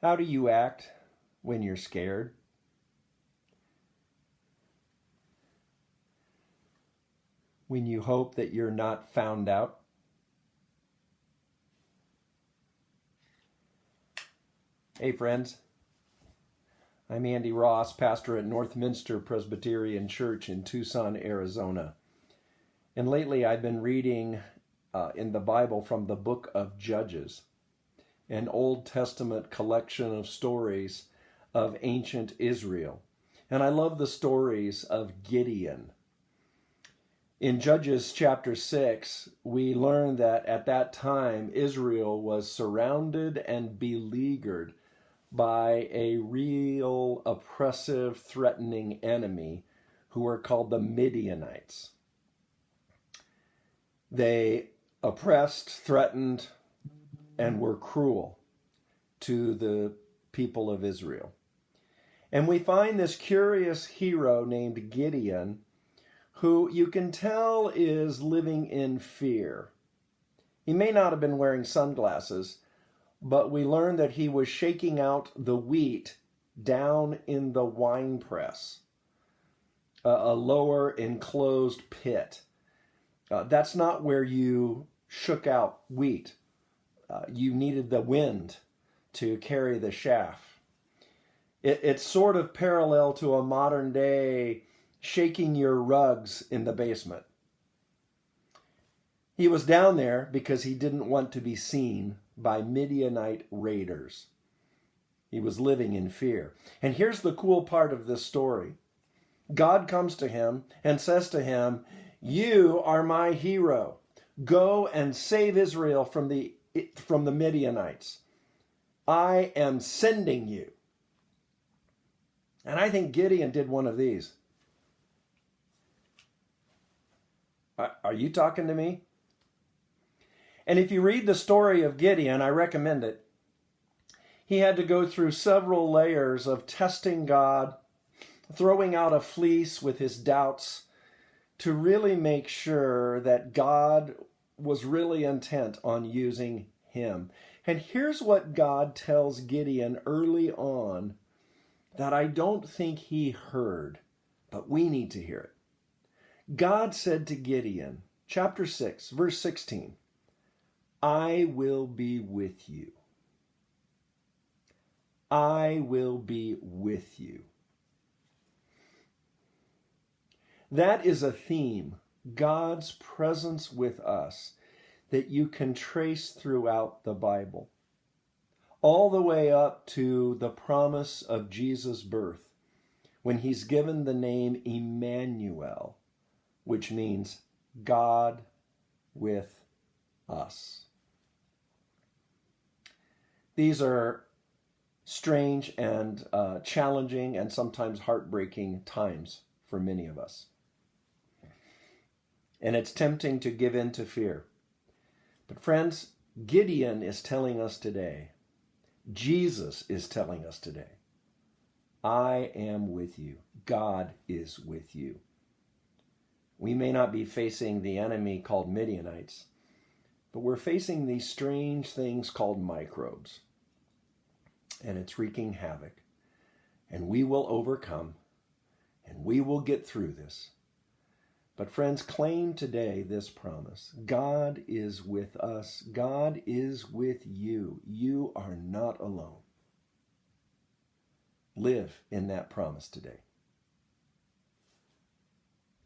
How do you act when you're scared? When you hope that you're not found out? Hey friends, I'm Andy Ross, pastor at Northminster Presbyterian Church in Tucson, Arizona. And lately I've been reading in the Bible from the book of Judges, an Old Testament collection of stories of ancient Israel. And I love the stories of Gideon. In Judges chapter 6, we learn that at that time Israel was surrounded and beleaguered by a real oppressive, threatening enemy who were called the Midianites. They oppressed, threatened, and were cruel to the people of Israel. And we find this curious hero named Gideon, who you can tell is living in fear. He may not have been wearing sunglasses, but we learn that he was shaking out the wheat down in the wine press, a lower enclosed pit. That's not where you shook out wheat. You needed the wind to carry the chaff. It's sort of parallel to a modern day shaking your rugs in the basement. He was down there because he didn't want to be seen by Midianite raiders. He was living in fear. And here's the cool part of this story. God comes to him and says to him, "You are my hero. Go and save Israel from the Midianites. I am sending you." And I think Gideon did one of these. Are you talking to me? And if you read the story of Gideon, I recommend it. He had to go through several layers of testing God, throwing out a fleece with his doubts to really make sure that God was really intent on using him. And here's what God tells Gideon early on that I don't think he heard, but we need to hear it. God said to Gideon, chapter 6, verse 16, "I will be with you. I will be with you." That is a theme, God's presence with us, that you can trace throughout the Bible, all the way up to the promise of Jesus' birth, when he's given the name Emmanuel, which means God with us. These are strange and challenging and sometimes heartbreaking times for many of us. And it's tempting to give in to fear. But friends, Gideon is telling us today, Jesus is telling us today, I am with you. God is with you. We may not be facing the enemy called Midianites, but we're facing these strange things called microbes. And it's wreaking havoc. And we will overcome. And we will get through this. But friends, claim today this promise. God is with us. God is with you. You are not alone. Live in that promise today.